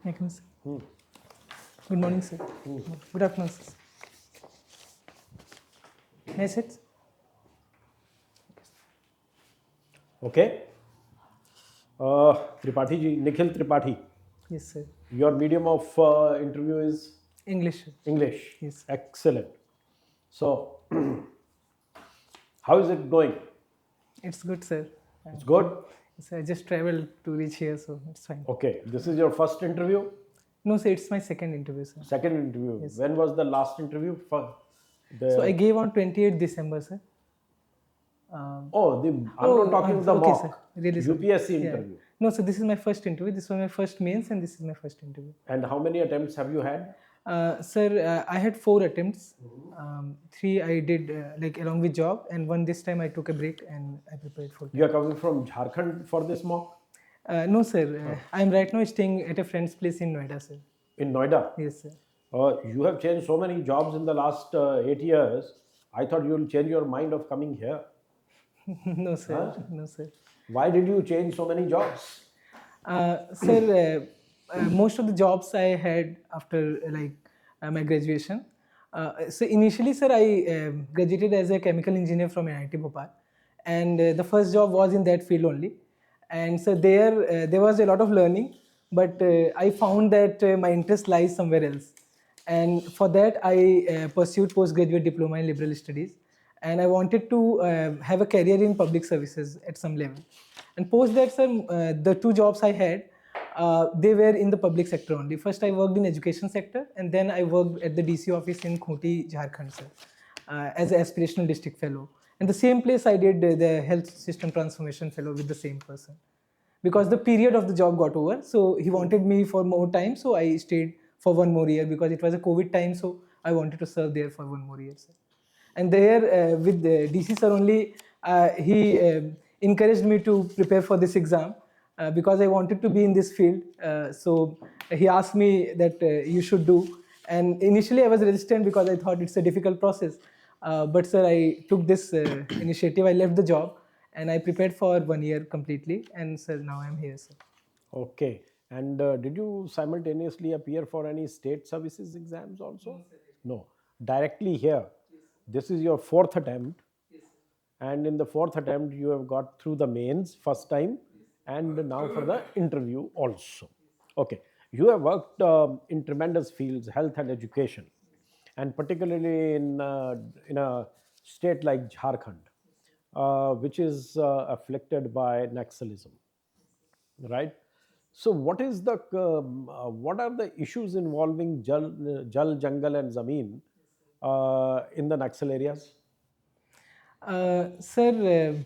NIKHIL sir. Good morning, sir. Good afternoon, sir. May I sit? Okay. Tripathi ji, Nikhil Tripathi. Yes, sir. Your medium of interview is English, sir. English. Yes. Excellent. So, how is it going? It's good, sir. It's good? Yes, I just traveled to reach here, so it's fine. Okay. This is your first interview? No, sir, it's my second interview, sir. Second interview. Yes. When was the last interview? So I gave on 28th December, sir. I'm not talking of the okay, mock. sir. Really sorry. UPSC Yeah. interview. No, so this is my first interview. This was my first mains, and this is my first interview. And how many attempts have you had? Sir, I had 4 attempts. 3 I did along with job, and one this time I took a break and I prepared for. You are coming from Jharkhand for this mock? No, sir. I am right now staying at a friend's place in Noida, sir. In Noida? Yes, sir. You have changed so many jobs in the last 8 years. I thought you will change your mind of coming here. No, sir. Huh? No, sir. Why did you change so many jobs? Sir, most of the jobs I had after my graduation. So initially, sir, I graduated as a chemical engineer from NIT Bhopal, and the first job was in that field only. And so there was a lot of learning, but I found that my interest lies somewhere else. And for that, I pursued postgraduate diploma in liberal studies, and I wanted to have a career in public services at some level. And post that, sir, the 2 jobs I had, they were in the public sector only. First, I worked in education sector, and then I worked at the DC office in Khoti, Jharkhand, sir, as an aspirational district fellow. And the same place I did the health system transformation fellow with the same person. Because the period of the job got over, so he wanted me for more time, so I stayed for 1 more year because it was a COVID time, so I wanted to serve there for 1 more year, sir. And there with the DC sir only, he encouraged me to prepare for this exam because I wanted to be in this field. So he asked me that you should do. And initially I was resistant because I thought it's a difficult process. But sir, I took this initiative. I left the job and I prepared for 1 year completely. And sir, now I'm here, sir. Okay. And did you simultaneously appear for any state services exams also? No. Directly here. This is your 4th attempt. Yes, and in the 4th attempt you have got through the mains first time and now for the interview also. Okay, you have worked in tremendous fields, health and education, and particularly in a state like Jharkhand, which is afflicted by Naxalism, right? So what is the what are the issues involving jal, Jangal and Zameen in the Naxal areas? Sir,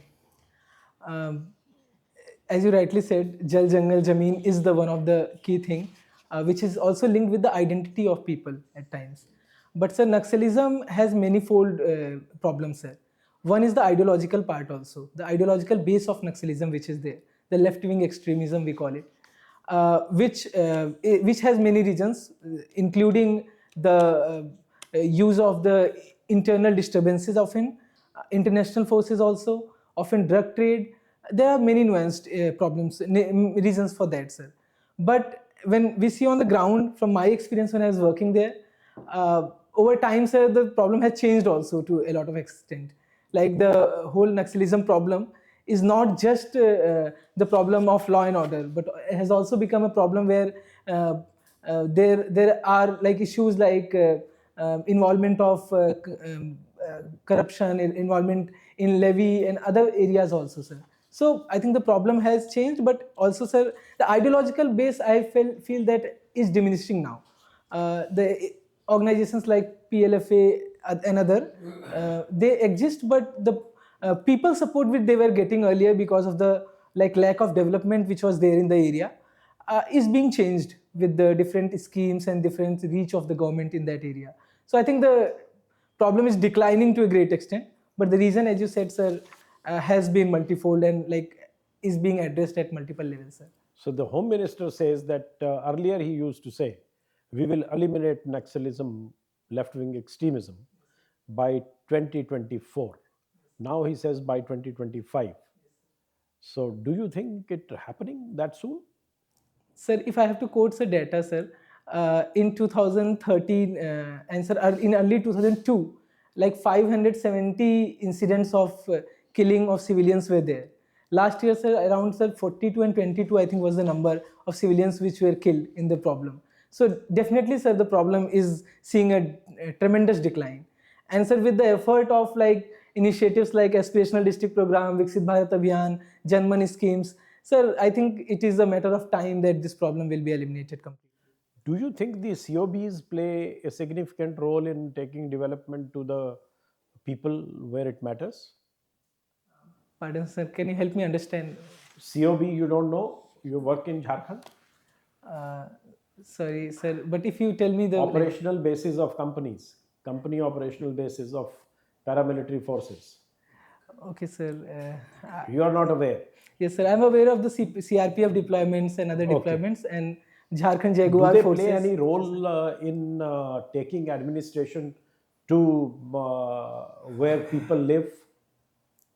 as you rightly said, Jal Jangal Jameen is the one of the key thing, which is also linked with the identity of people at times. But sir, Naxalism has manifold problems, sir. One is the ideological part also, the ideological base of Naxalism, which is there, the left-wing extremism we call it, which has many reasons, including the use of the internal disturbances of international forces also, often drug trade. There are many nuanced problems, reasons for that, sir. But when we see on the ground, from my experience when I was working there, over time, sir, the problem has changed also to a lot of extent. Like the whole Naxalism problem is not just the problem of law and order, but it has also become a problem where there are like issues like involvement of corruption, involvement in levy and other areas also, sir. So I think the problem has changed, but also, sir, the ideological base I feel that is diminishing now. The organizations like PLFA and other, they exist, but the people support which they were getting earlier because of the lack of development which was there in the area is being changed with the different schemes and different reach of the government in that area. So I think the problem is declining to a great extent, but the reason, as you said, sir, has been multifold and is being addressed at multiple levels, sir. So the Home Minister says that earlier he used to say, we will eliminate Naxalism, left-wing extremism by 2024. Now he says by 2025. So do you think it happening that soon? Sir, if I have to quote the data, sir, in 2013 and sir, in early 2002, like 570 incidents of killing of civilians were there. Last year, sir, around sir 42 and 22, I think was the number of civilians which were killed in the problem. So definitely, sir, the problem is seeing a tremendous decline. And sir, with the effort of like initiatives like aspirational district program, Viksit Bharat Abhiyan, Janman schemes, sir, I think it is a matter of time that this problem will be eliminated completely. Do you think the COBs play a significant role in taking development to the people where it matters? Pardon, sir, can you help me understand? COB, you don't know? You work in Jharkhand? Uh, Sorry, sir, but if you tell me the Operational basis of companies, company operational basis of paramilitary forces. okay, sir. You are not aware. Yes, sir. I'm aware of the CRPF deployments and other deployments and Jharkhand Do Jaguar they forces. play any role in taking administration to where people live,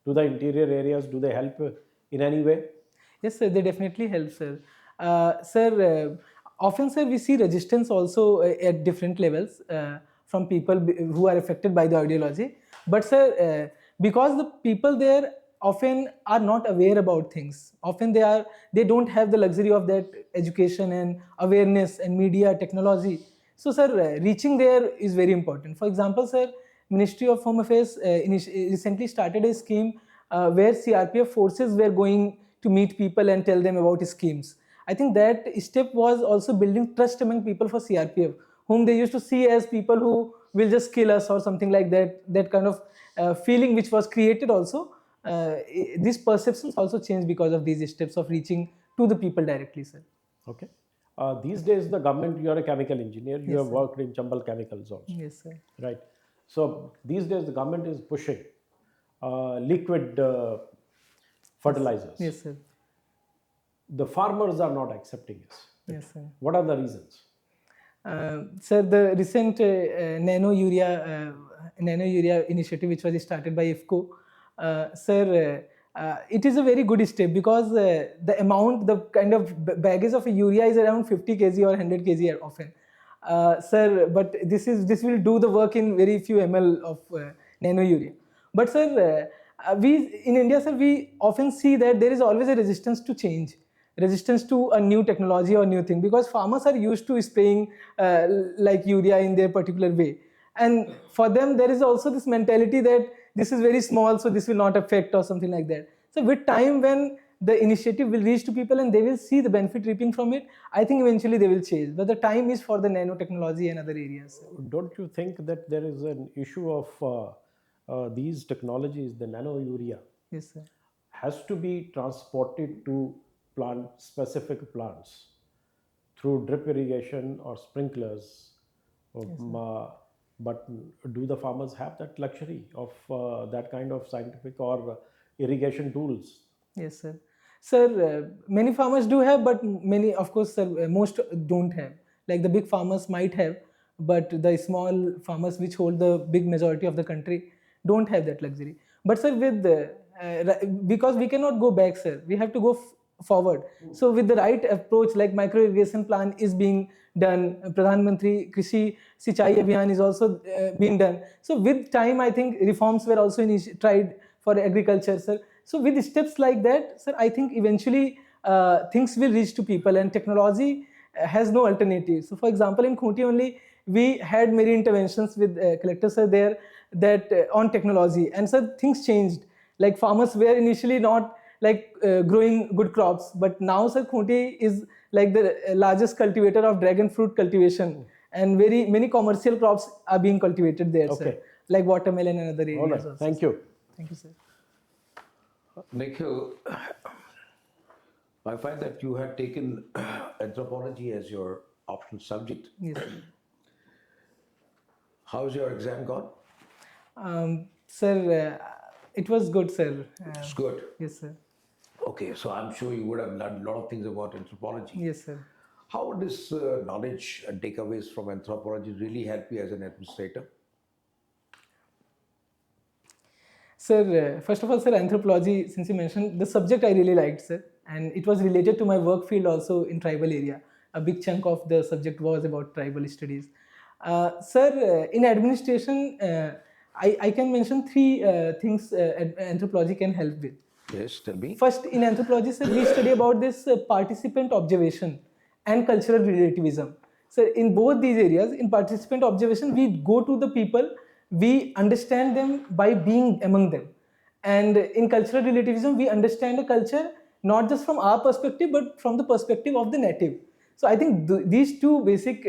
to the interior areas? Do they help in any way? Yes, sir, they definitely help, sir. Often, sir, we see resistance also at different levels from people who are affected by the ideology. But, sir, because the people there often are not aware about things. Often they don't have the luxury of that education and awareness and media technology. So, sir, reaching there is very important. For example, sir, Ministry of Home Affairs recently started a scheme where CRPF forces were going to meet people and tell them about schemes. I think that step was also building trust among people for CRPF, whom they used to see as people who will just kill us or something like that. That kind of feeling which was created also. These perceptions also changed because of these steps of reaching to the people directly, sir. Okay. These days, the government, you are a chemical engineer, you have worked in Chambal Chemicals also. Yes, sir. Right. So these days, the government is pushing liquid fertilizers. Yes, sir. The farmers are not accepting it. Yes, sir. What are the reasons? Sir, the recent nano urea initiative, which was started by IFCO, sir, it is a very good step because the amount, the kind of baggage of urea is around 50 kg or 100 kg often. Sir, but this will do the work in very few ml of nano urea. But sir, we in India, sir, we often see that there is always a resistance to change, resistance to a new technology or new thing, because farmers are used to spraying like urea in their particular way, and for them there is also this mentality that this is very small, so this will not affect or something like that. So with time, when the initiative will reach to people and they will see the benefit reaping from it, I think eventually they will change. But the time is for the nanotechnology and other areas. Don't you think that there is an issue of these technologies, the nano urea, Yes, sir. has to be transported to specific plants through drip irrigation or sprinklers? But do the farmers have that luxury of that kind of scientific or irrigation tools? Yes, sir. Sir, many farmers do have, but many, of course, sir, most don't have. Like the big farmers might have, but the small farmers, which hold the big majority of the country, don't have that luxury. But sir, with because we cannot go back, sir, we have to go forward. So with the right approach, like micro irrigation plan is being done, Pradhan Mantri Krishi Sinchai Abhiyan is also being done. So with time, I think reforms were also tried for agriculture, sir. So with steps like that, sir, I think eventually things will reach to people, and technology has no alternative. So for example, in Khunti only, we had many interventions with collectors sir there that on technology, and sir, things changed. Like farmers were initially not like growing good crops, but now sir, Khunti is like the largest cultivator of dragon fruit cultivation, and very many commercial crops are being cultivated there, sir, like watermelon and other areas. All right. Also, Thank sir. you. Thank you, sir. Nikhil, I find that you had taken anthropology as your optional subject. Yes, sir. How's your exam gone? Sir, it was good, sir. It's good. Yes, sir. Okay, so I'm sure you would have learned a lot of things about anthropology. Yes, sir. How would this knowledge and takeaways from anthropology really help you as an administrator? Sir, first of all, sir, anthropology, since you mentioned, the subject I really liked, sir. and it was related to my work field also in tribal area. A big chunk of the subject was about tribal studies. Sir, in administration, I can mention three things anthropology can help with. Yes, tell me. First, in anthropology, sir, we study about this participant observation and cultural relativism. So, in both these areas, in participant observation, we go to the people, we understand them by being among them. And in cultural relativism, we understand a culture not just from our perspective, but from the perspective of the native. So, I think these two basic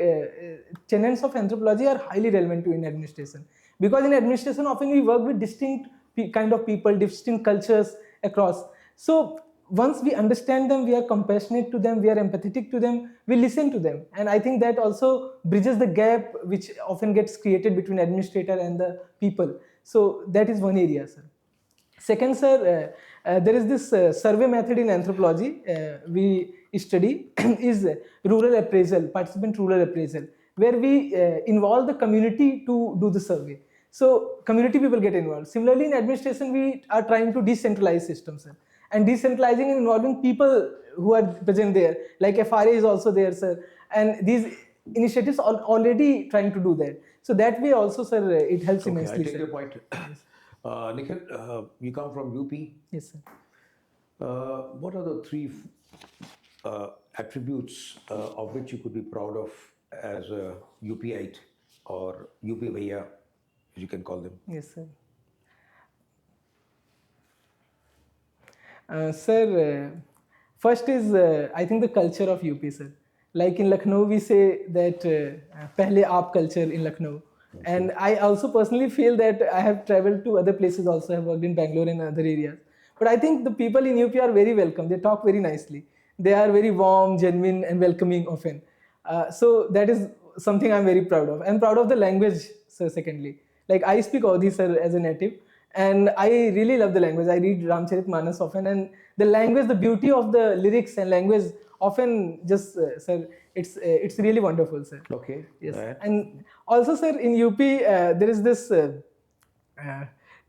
tenets of anthropology are highly relevant to in administration. Because in administration, often we work with distinct kind of people, distinct cultures across. So once we understand them, we are compassionate to them, we are empathetic to them, we listen to them. And I think that also bridges the gap which often gets created between administrator and the people. So that is one area, sir. Second, sir, there is this survey method in anthropology we study is rural appraisal, participant rural appraisal, where we involve the community to do the survey. So community people get involved. Similarly, in administration, we are trying to decentralize systems, sir. And decentralizing and involving people who are present there, like FRA is also there, sir. And these initiatives are already trying to do that. So that way also, sir, it helps Okay, I immensely, take sir. your point. Nikhil, you come from UP. Yes, sir. What are the three attributes of which you could be proud of as a UPite or UP Bhaiya, as you can call them? Yes, sir. Sir, first is I think the culture of UP, sir. Like in Lucknow, we say that "Pehle aap" culture in Lucknow, and I also personally feel that I have traveled to other places. Also, I have worked in Bangalore and other areas. But I think the people in UP are very welcome. They talk very nicely. They are very warm, genuine, and welcoming often. So that is something I'm very proud of. I'm proud of the language, sir. Secondly, like I speak Audhi, sir, as a native. And I really love the language. I read Ramcharitmanas often, and the language, the beauty of the lyrics and language often just, sir, it's really wonderful, sir. Okay. Yes. Right. And also, sir, in UP, there is this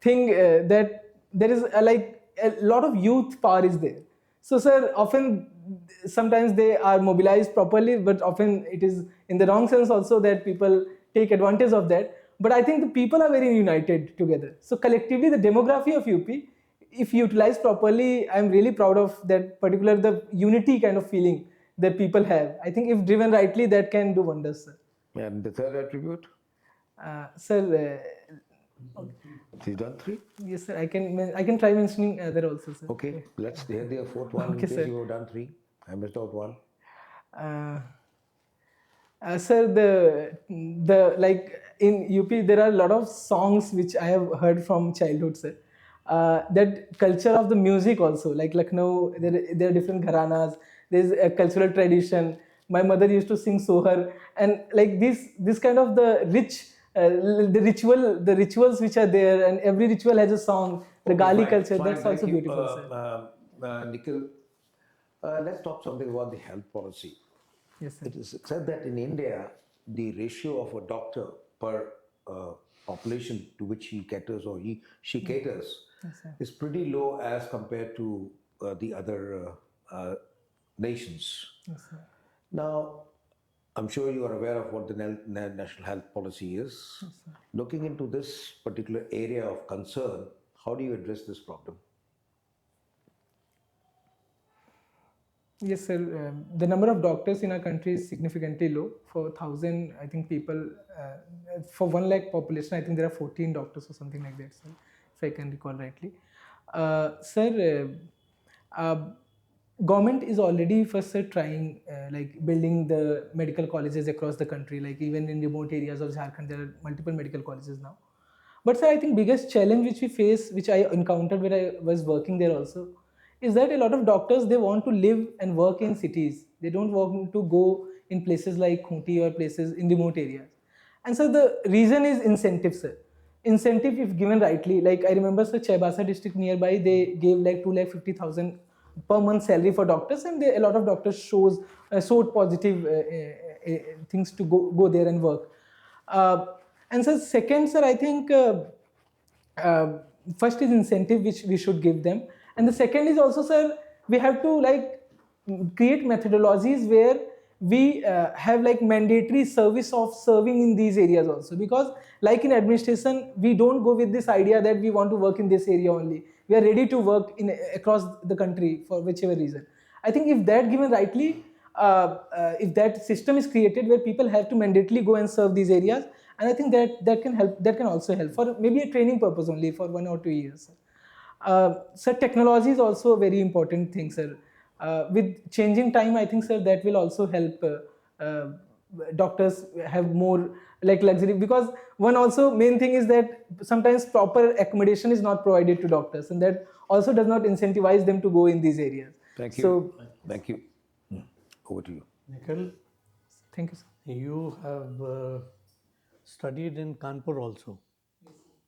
thing that there is like a lot of youth power is there. So, sir, often sometimes they are mobilized properly, but often it is in the wrong sense also that people take advantage of that. But I think the people are very united together. So collectively, the demography of UP, if utilized properly, I'm really proud of that particular, the unity kind of feeling that people have. I think if driven rightly, that can do wonders, sir. And the third attribute? Sir, You've done three? yes, sir, I can try mentioning other also, sir. Okay, let's hear the fourth one. Okay, in case sir. you have done three. I missed out one. Sir, the like in UP there are a lot of songs which I have heard from childhood, sir. That culture of the music also, like Lucknow, there are different gharanas. There's a cultural tradition. My mother used to sing Sohar, and like this kind of the rich, the rituals which are there, and every ritual has a song. The Okay, Gali fine, culture, fine, that's thank also you. beautiful, sir. Nikhil, let's talk something about the health policy. Yes, sir. It is said that in India, the ratio of a doctor per population to which he caters or she caters is pretty low as compared to the other nations. Yes, sir. Now, I'm sure you are aware of what the national health policy is. Looking into this particular area of concern, how do you address this problem? Yes, sir. The number of doctors in our country is significantly low. For 1,000, I think people, for 1 lakh population, I think there are 14 doctors or something like that, sir, if I can recall rightly. Sir, government is already first, sir, trying like building the medical colleges across the country. Like even in remote areas of Jharkhand, there are multiple medical colleges now. But sir, I think biggest challenge which we face, which I encountered when I was working there also, is that a lot of doctors, they want to live and work in cities. They don't want to go in places like Khunti or places in remote areas. And so the reason is incentive, sir. Incentive, if given rightly, like I remember, sir, Chaibasa district nearby, they gave like 2,50,000 per month salary for doctors, and a lot of doctors showed positive things to go there and work. And so second, sir, I think first is incentive which we should give them. And the second is also, sir, we have to like create methodologies where we have like mandatory service of serving in these areas also, because like in administration we don't go with this idea that we want to work in this area only. We are ready to work in across the country for whichever reason. I think if that given rightly, if that system is created where people have to mandatorily go and serve these areas, and I think that can help, that can also help for maybe a training purpose only for 1 or 2 years. Sir, technology is also a very important thing, sir. With changing time, I think, sir, that will also help doctors have more like luxury, because one also main thing is that sometimes proper accommodation is not provided to doctors, and that also does not incentivize them to go in these areas. Thank you. So, Thank you. Over to you. Nikhil, thank you, sir. you have studied in Kanpur also.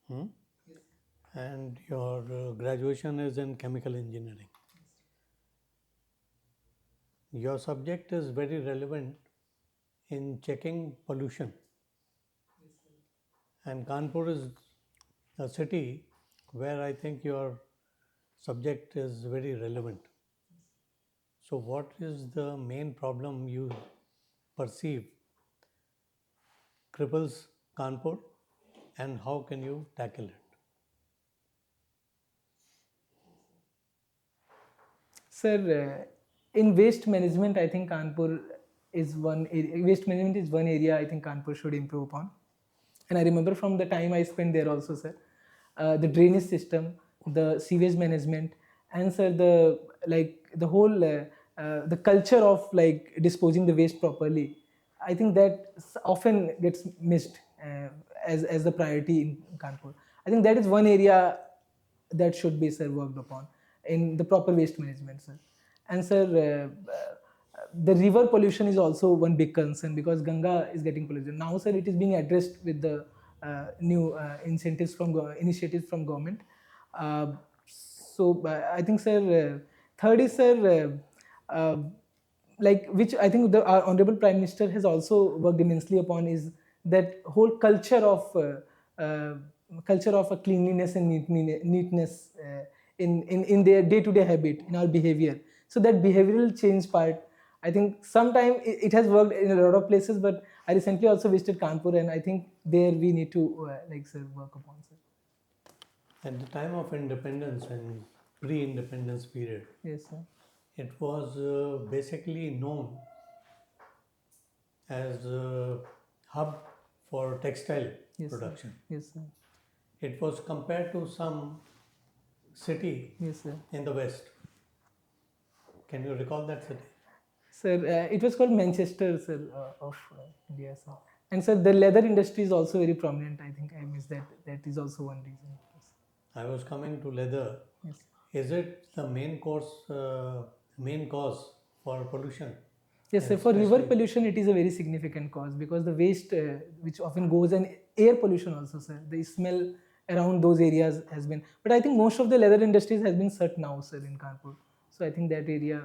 Hmm? And your graduation is in chemical engineering. Your subject is very relevant in checking pollution. And Kanpur is a city where I think your subject is very relevant. So, what is the main problem you perceive cripples Kanpur, and how can you tackle it? Sir, in waste management, I think Kanpur is waste management is one area I think Kanpur should improve upon. And I remember from the time I spent there also, sir, the drainage system, the sewage management, and sir, the whole the culture of like disposing the waste properly. I think that often gets missed as the priority in Kanpur. I think that is one area that should be, sir, worked upon in the proper waste management, sir. And sir, the river pollution is also one big concern, because Ganga is getting polluted now, sir. It is being addressed with the new initiatives from government. I think, sir, third is, sir, like which I think our honorable Prime Minister has also worked immensely upon, is that whole culture of a cleanliness and neatness in their day-to-day habit, in our behavior. So that behavioral change part, I think sometime it has worked in a lot of places, but I recently also visited Kanpur, and I think there we need to sir, work upon, sir. At the time of independence and pre-independence period, Yes, sir. it was basically known as a hub for textile Yes, production. Sir. Yes, sir. It was compared to some city Yes, sir. in the west. Can you recall that city? Sir, it was called Manchester, sir, of India, sir. And sir, the leather industry is also very prominent. I think I missed that. That is also one reason. I was coming to leather. Yes. Is it the main cause for pollution? Yes, sir. For river pollution, it is a very significant cause, because the waste which often goes, and air pollution also, sir. The smell around those areas has been. But I think most of the leather industries has been shut now, sir, in Kanpur. So I think that area.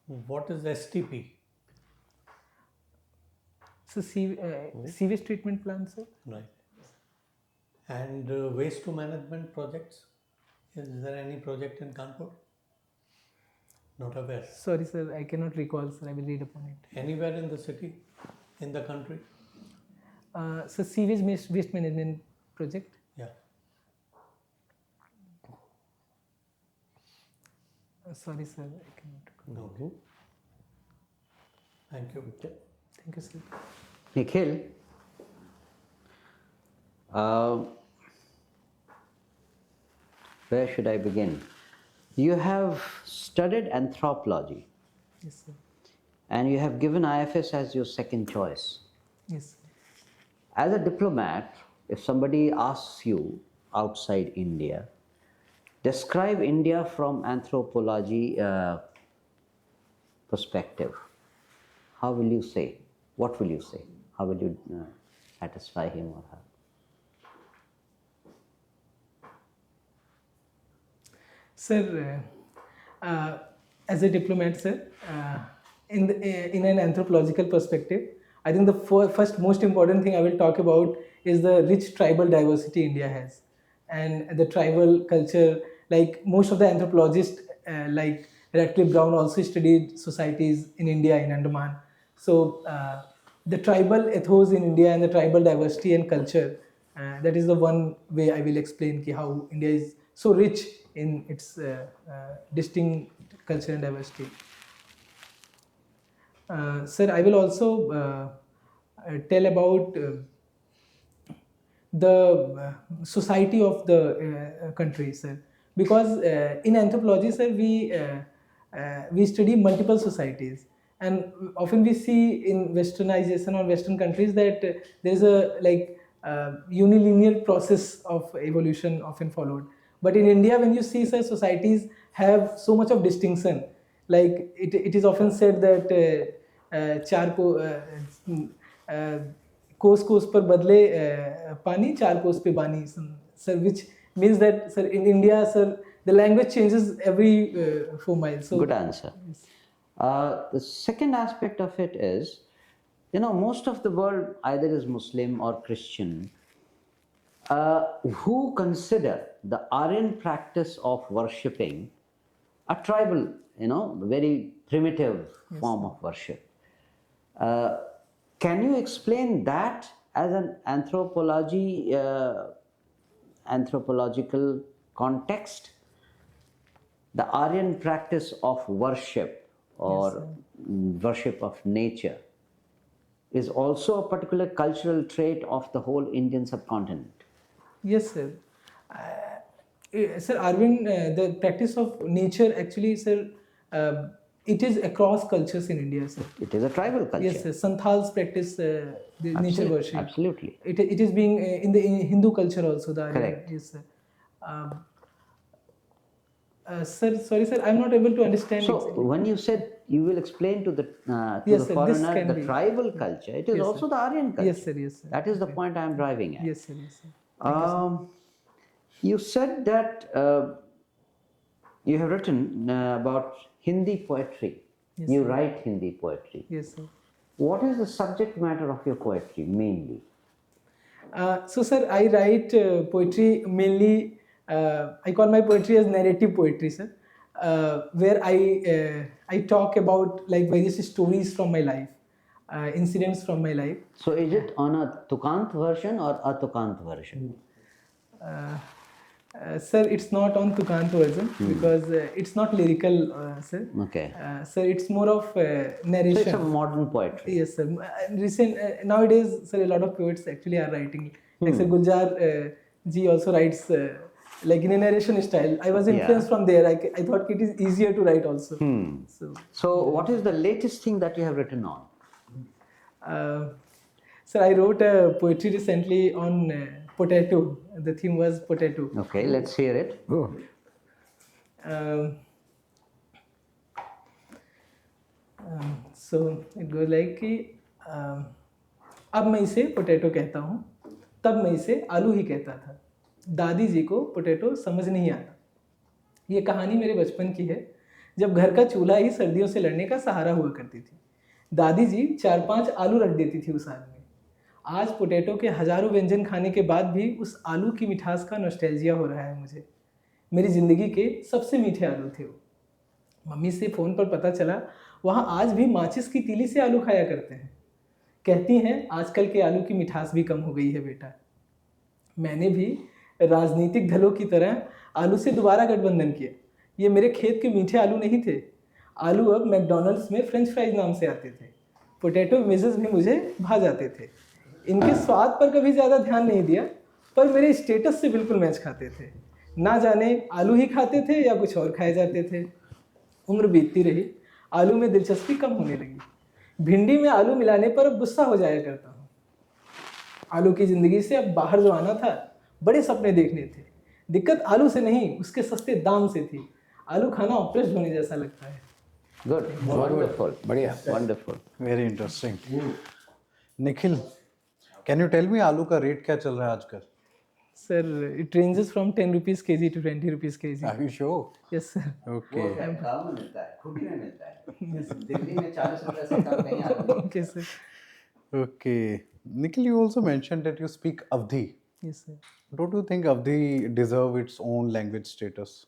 What is STP? So sewage treatment plant, sir. Right. And waste to management projects? Is there any project in Kanpur? Not aware. Sorry, sir, I cannot recall, sir. I will read upon it. Anywhere in the city, in the country? So sewage waste management project. Yeah. Sorry, sir, I cannot recall. Okay. Thank you. Thank you, sir. Nikhil, where should I begin? You have studied anthropology, Yes, sir. and you have given IFS as your second choice. Yes, sir. As a diplomat, if somebody asks you outside India, describe India from anthropology perspective, how will you say? What will you say? How will you satisfy him or her? Sir, as a diplomat, sir, in an anthropological perspective, I think the first most important thing I will talk about is the rich tribal diversity India has, and the tribal culture. Like most of the anthropologists, Radcliffe Brown also studied societies in India, in Andaman. So the tribal ethos in India and the tribal diversity and culture, that is the one way I will explain how India is so rich in its distinct culture and diversity. Sir, I will also tell about the society of the country, sir. Because in anthropology, sir, we study multiple societies, and often we see in westernization or Western countries that there is a unilinear process of evolution often followed. But in India, when you see such societies have so much of distinction, like it is often said that चार को कोस कोस पर बदले पानी चार कोस पे बानी, sir, which means that, sir, in India, sir, the language changes every 4 miles. So good answer. Yes. The second aspect of it is, most of the world either is Muslim or Christian, who consider the Aryan practice of worshipping a tribal, very primitive form of worship. Can you explain that as an anthropological context? The Aryan practice of worship or worship of nature is also a particular cultural trait of the whole Indian subcontinent. Yes, sir. Sir, Arvind, the practice of nature actually, sir, it is across cultures in India, sir. It is a tribal culture. Yes, sir. Santhals practice the nature worship. Absolutely. It is being in the Hindu culture also. The Aryan, correct. Yes, sir. Sir, sorry, sir, I'm not able to understand. So, exactly. when you said you will explain to the Yes, the sir, foreigner the be. tribal culture, it is Yes, also sir. the Aryan culture. Yes, sir. Yes, sir. That is the point I am driving at. Yes, sir. Yes, sir. You said that you have written about Hindi poetry. Yes, You sir. write Hindi poetry. Yes, sir. What is the subject matter of your poetry mainly? So, sir, I write poetry mainly. I call my poetry as narrative poetry, sir, where I talk about various stories from my life, incidents from my life. So, is it on a Tukant version or a Tukant version? Sir, it's not on Tukant version because it's not lyrical, sir. Okay. Sir, it's more of narration. So, it's a modern poetry. Yes, sir. Nowadays, sir, a lot of poets actually are writing. Like Sir Guljar ji also writes in a narration style. I was influenced from there. I thought it is easier to write also. So, what is the latest thing that you have written on? Sir, I wrote a poetry recently on potato. The theme was potato. Okay, let's hear it. So it goes like कि अब मैं इसे potato कहता हूँ, तब मैं इसे आलू ही कहता था, दादी जी को पोटैटो समझ नहीं आता। ये कहानी मेरे बचपन की है, जब घर का चूल्हा ही सर्दियों से लड़ने का सहारा हुआ करती थी। दादी जी 4-5 आलू रख देती थी उस आग में। आज पोटैटो के हजारों व्यंजन खाने के बाद भी उस आलू की मिठास का नॉस्टैल्जिया हो रहा है मुझे। मेरी ज़िंदगी के सबसे मीठे आलू थे वो। मम्मी से फ़ोन पर पता चला वहाँ आज भी माचिस की तीली से आलू खाया करते हैं। कहती हैं आजकल के आलू की मिठास भी कम हो गई है बेटा। मैंने भी राजनीतिक दलों की तरह आलू से दोबारा गठबंधन किया। ये मेरे खेत के मीठे आलू नहीं थे। आलू अब मैकडॉनल्ड्स में फ्रेंच फ्राइज नाम से आते थे। पोटैटो वेजेस भी मुझे भा जाते थे। इनके स्वाद पर कभी ज़्यादा ध्यान नहीं दिया, पर मेरे स्टेटस से बिल्कुल मैच खाते थे। ना जाने आलू ही खाते थे या कुछ और खाए जाते थे। उम्र बीतती रही, आलू में दिलचस्पी कम होने लगी। भिंडी में आलू मिलाने पर अब गुस्सा हो जाया करता हूँ। आलू की ज़िंदगी से अब बाहर जो आना था, बड़े सपने देखने थे। दिक्कत आलू से नहीं, उसके सस्ते दाम से थी। आलू खाना ऑपरेशन होने जैसा लगता है। Good, wonderful, बढ़िया, wonderful. Very interesting. Nikhil, can you tell me आलू का रेट क्या चल रहा है आजकल? Sir, it ranges from 10 rupees kg to 20 rupees kg. Are you sure? Yes, sir. Okay. गाँव में मिलता है, खुद में मिलता है। दिल्ली में 40 रुपए से कम नहीं आता। Okay, sir. Okay. Nikhil, you also mentioned that you speak Avdi. Yes, sir. Don't you think Avdi deserve its own language status?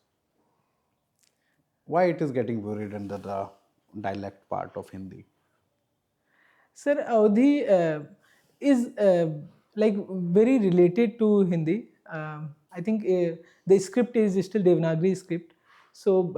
Why it is getting buried under the dialect part of Hindi? Sir, Awadhi is like very related to Hindi. I think the script is still Devanagari script. So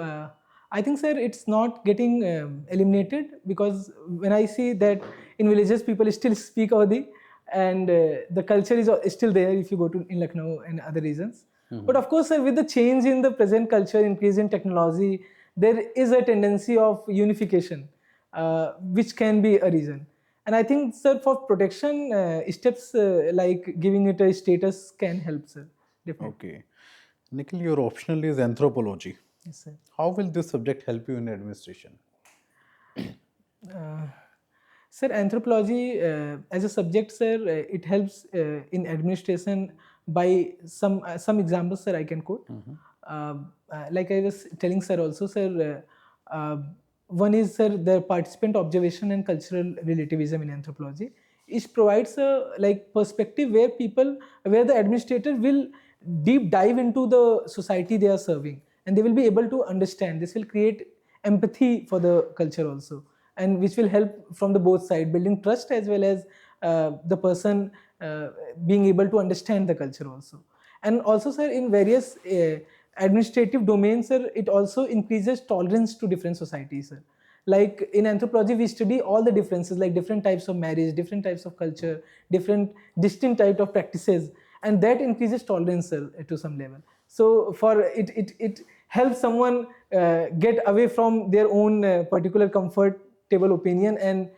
I think, sir, it's not getting eliminated, because when I see that in villages people still speak Awadhi, and the culture is still there if you go to in Lucknow and other regions. But of course, sir, with the change in the present culture, increase in technology, there is a tendency of unification, which can be a reason. And I think, sir, for protection, steps like giving it a status can help, sir. Definitely. Okay. Nikhil, your optional is anthropology. Yes, sir. How will this subject help you in administration? Sir, anthropology as a subject, sir, it helps in administration by some examples, sir, I can quote. Like I was telling, sir, also, sir, one is, sir, the participant observation and cultural relativism in anthropology. It provides a like perspective where the administrator will deep dive into the society they are serving, and they will be able to understand. This will create empathy for the culture also, and which will help from the both side, building trust as well as the person being able to understand the culture also. And also, sir, in various administrative domains, sir, it also increases tolerance to different societies, sir. Like in anthropology, we study all the differences, like different types of marriage, different types of culture, different distinct type of practices, and that increases tolerance, sir, to some level. So for it helps someone get away from their own particular comfortable opinion, and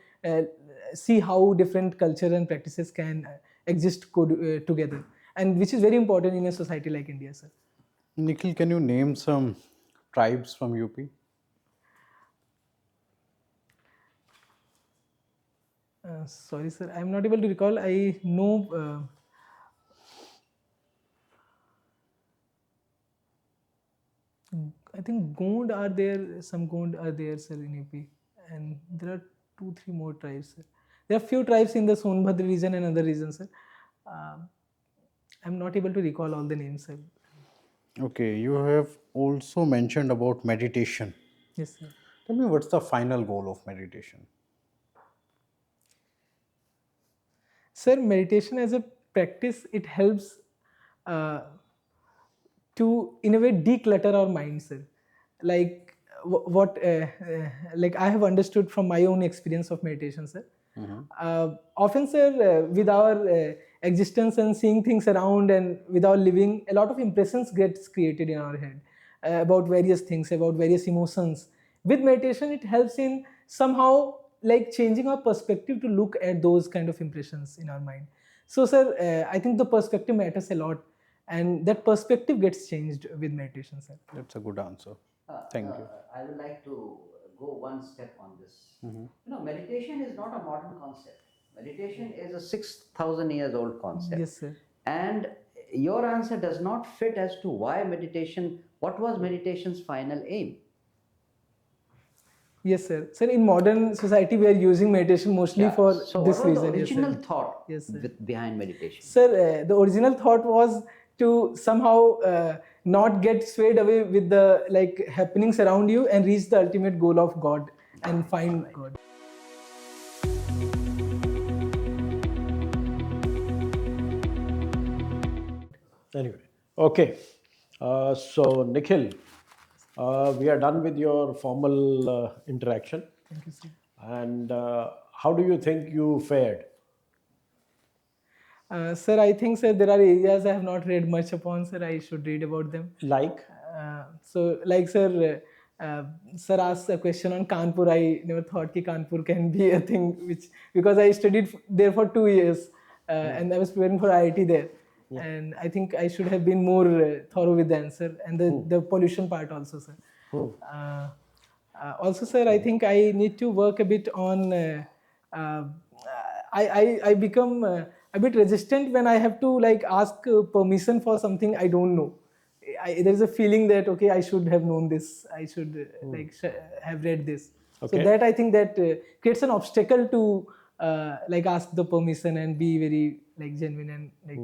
see how different culture and practices can exist together, and which is very important in a society like India, sir. Nikhil, can you name some tribes from UP? Sorry, sir, I'm not able to recall. I know. I think Gond are there. Some Gond are there, sir, in UP, and there are 2-3 more tribes, sir. There are few tribes in the Sonbhadra region and other regions, sir. I'm not able to recall all the names, sir. Okay, you have also mentioned about meditation. Yes, sir. Tell me, what's the final goal of meditation? Sir, meditation as a practice, it helps to, in a way, declutter our mind, sir. Like like I have understood from my own experience of meditation, sir. Often, sir, with our existence and seeing things around and with our living, a lot of impressions gets created in our head about various things, about various emotions. With meditation, it helps in somehow like changing our perspective to look at those kind of impressions in our mind. So, sir, I think the perspective matters a lot, and that perspective gets changed with meditation, sir. That's a good answer. Thank you. I would like to go one step on this. Meditation is not a modern concept. Meditation is a 6,000 years old concept. Yes, sir. And your answer does not fit as to why meditation, what was meditation's final aim? Yes, sir. Sir, in modern society, we are using meditation mostly for so this what was reason. the original Yes, sir. thought Yes, sir. behind meditation? Sir, the original thought was to somehow not get swayed away with the like happenings around you and reach the ultimate goal of God and find God. Anyway, okay. So, Nikhil, we are done with your formal interaction. Thank you, sir. And how do you think you fared? Sir, I think, sir, there are areas I have not read much upon, sir. I should read about them. Like? So, like, sir, sir asked a question on Kanpur. I never thought that Kanpur can be a thing, because I studied there for 2 years and I was preparing for IIT there. Yeah. And I think I should have been more thorough with the answer, and the pollution part also, sir. Also, sir, I think I need to work a bit on. I become a bit resistant when I have to like ask permission for something I don't know. There is a feeling that okay, I should have known this. I should have read this. Okay. So that I think that creates an obstacle to like ask the permission and be very like genuine and like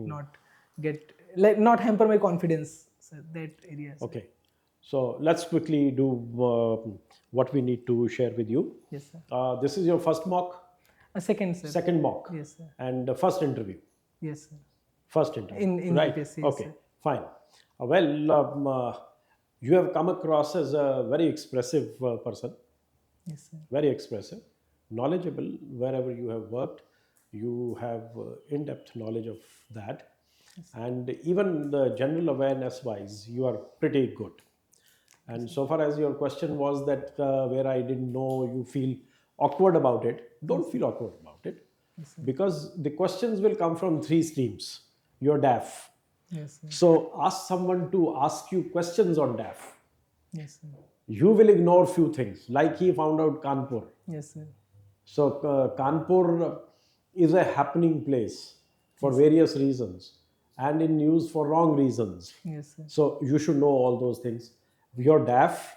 not hamper my confidence. So that area. Okay. So let's quickly do what we need to share with you. Yes, sir. This is your first mock, A second, sir. second mock, Yes, sir. and first interview. Yes, sir. First interview. In right? UPSC, yes, Okay, sir. fine. You have come across as a very expressive person. Yes, sir. Very expressive, knowledgeable wherever you have worked. You have in-depth knowledge of that. And even the general awareness wise, you are pretty good. And so far as your question was that where I didn't know, you feel awkward about it, don't feel awkward about it. Because the questions will come from three streams. You're deaf. Yes, sir. So ask someone to ask you questions on deaf. Yes, sir. You will ignore few things, like he found out Kanpur. Yes, sir. So Kanpur is a happening place for various reasons and in news for wrong reasons. Yes, sir. So you should know all those things. You're deaf,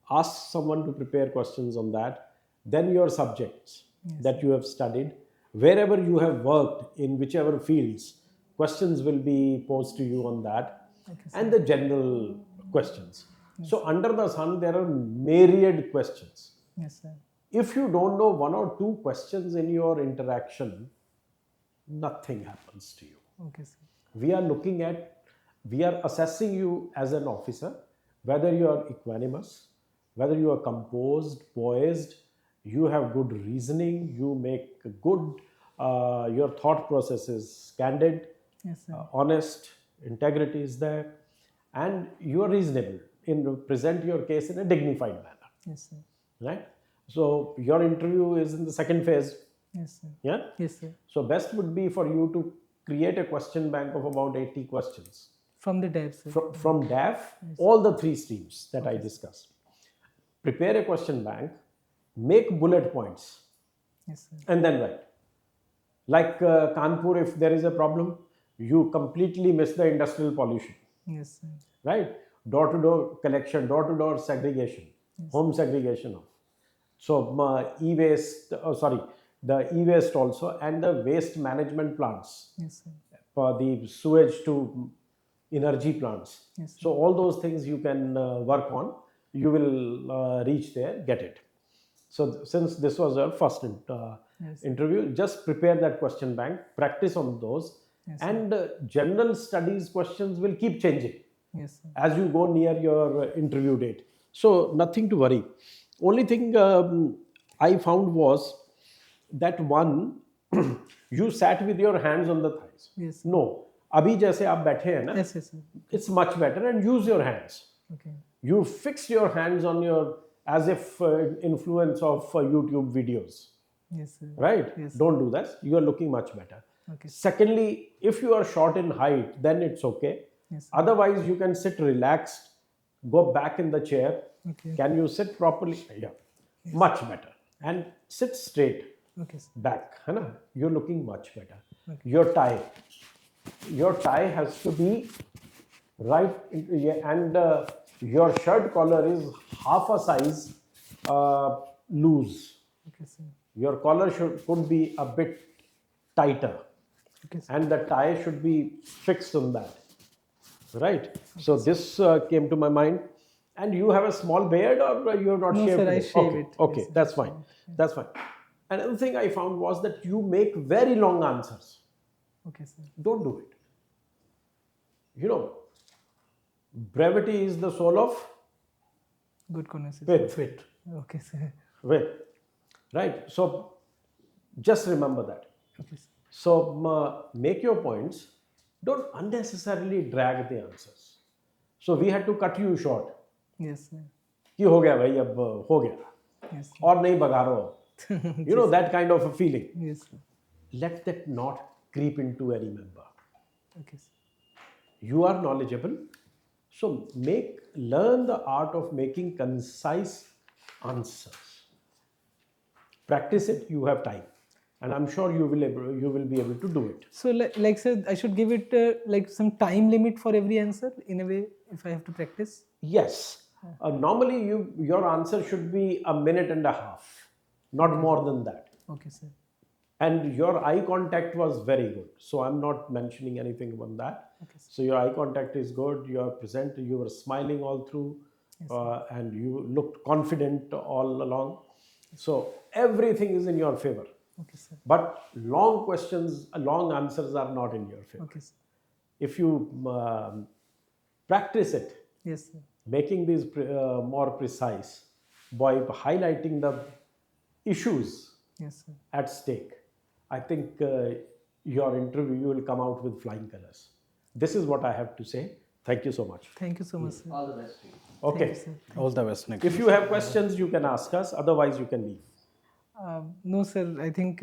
ask someone to prepare questions on that. Then your subjects that you have studied, wherever you have worked in whichever fields, questions will be posed to you on that. And the general questions. So under the sun, there are myriad questions. Yes, sir. If you don't know one or two questions in your interaction, nothing happens to you. Okay, sir. We are assessing you as an officer, whether you are equanimous, whether you are composed, poised, you have good reasoning, you make good, your thought process is candid, Yes, sir. honest, integrity is there, and you are reasonable in present your case in a dignified manner, Yes, sir. right? So your interview is in the second phase, Yes, sir. yeah? Yes, sir. So best would be for you to create a question bank of about 80 questions. From the devs, sir. From DAF, all the three streams that I discussed. Prepare a question bank, make bullet points, Yes, sir. and then write. Like Kanpur, if there is a problem, you completely miss the industrial pollution, Yes, sir. right? Door-to-door collection, door-to-door segregation, home segregation of. So e-waste, the e-waste also, and the waste management plants, Yes, sir. for the sewage to energy plants. Yes, So all those things you can work on. You will reach there, get it. So since this was our first interview, just prepare that question bank, practice on those, and general studies questions will keep changing Yes, sir. as you go near your interview date. So nothing to worry. Only thing I found was that one, you sat with your hands on the thighs. Yes. No. अभी जैसे आप बैठे हैं ना, Yes, yes, sir. it's much better, and use your hands. Okay. You fix your hands on your, as if influence of YouTube videos, Yes, sir. right? Yes. Don't do that. You are looking much better. Okay. Secondly, if you are short in height, then it's okay. Yes, sir. Otherwise, you can sit relaxed, go back in the chair. Okay. Can you sit properly? Yeah, much better. And sit straight Okay, sir. back. है ना? You're looking much better. Okay. Your tie has to be right, and your shirt collar is half a size loose. Okay, sir. Your collar could be a bit tighter, Okay, sir. and the tie should be fixed on that, right? So this came to my mind. And you have a small beard, or you have not No, shaved sir, I it? shave Okay, it. okay, Yes, sir. that's fine. That's fine. Another thing I found was that you make very long answers. Okay, sir. Don't do it. You know, brevity is the soul of Good conversation. wit. Okay, sir. Wit. Right? So just remember that. Okay, sir. So make your points. Don't unnecessarily drag the answers. So we had to cut you short. Yes, sir. कि हो गया भाई, अब हो गया, Yes, sir. और नहीं बघारो. You know, that kind of a feeling. Yes, sir. Let that not creep into any member. Okay, sir. You are knowledgeable, so learn the art of making concise answers. Practice it. You have time, and I'm sure you will be able to do it. So, like sir, I should give it like some time limit for every answer in a way if I have to practice. Yes. Normally, your answer should be a minute and a half, not more than that. Okay, sir. And your eye contact was very good. So I'm not mentioning anything about that. Okay, sir. So your eye contact is good. You are present. You were smiling all through. and you looked confident all along. So everything is in your favor. Okay, sir. But long questions, long answers are not in your favor. Okay, sir. If you practice it, Yes, sir. making these more precise by highlighting the issues Yes, sir. at stake, I think your interview, you will come out with flying colors. This is what I have to say. Thank you so much. Thank you so much, sir. All the best to you. Okay. Sir. All the best, Nikhil. If you have questions, you can ask us. Otherwise, you can leave. No, sir. I think.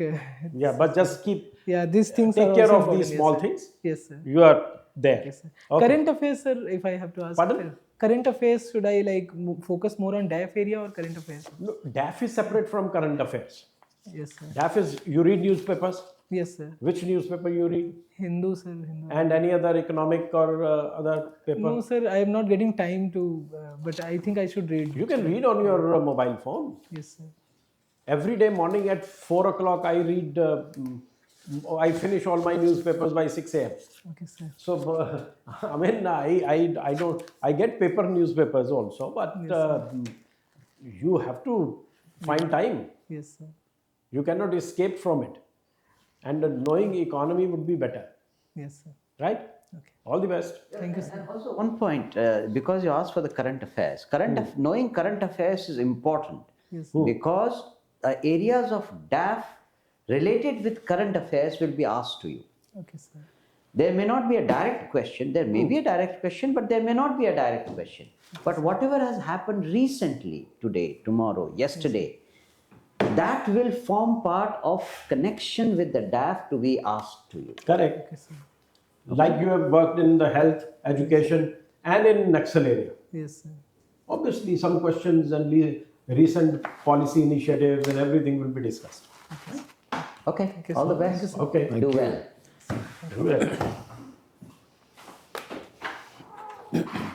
Yeah, but just keep Yeah, these things take are care also of important, these yes, small sir. things. Yes, sir. You are there. Yes, sir. Okay. Current affairs, sir. If I have to ask. Pardon? Sir, current affairs. Should I like focus more on DAF area or current affairs? No, DAF is separate from current affairs. Yes, sir. DAF is you read newspapers. Yes, sir. Which newspaper you read? Hindu, sir. Hindu. And any other economic or other paper? No, sir. I am not getting time to. But I think I should read. You can read on your mobile phone. Yes, sir. Every day morning at 4 o'clock, I read. I finish all my newspapers by 6 a.m. Okay, sir. So I mean, I don't. I get paper newspapers also, but you have to find time. Yes, sir. You cannot escape from it, and knowing economy would be better, Yes, sir. right? Okay. All the best. Thank you, sir. And also one point, because you asked for the current affairs. Knowing current affairs is important Yes. because areas of DAF related with current affairs will be asked to you. Okay, sir. There may not be a direct question, there may be a direct question, but there may not be a direct question. But whatever has happened recently, today, tomorrow, yesterday, that will form part of connection with the DAF to be asked to you. Correct. Okay, sir. Like you have worked in the health, education, and in Naxal area. Yes, sir. Obviously, some questions and recent policy initiatives and everything will be discussed. Okay, all the best. Okay. Do well. Do it.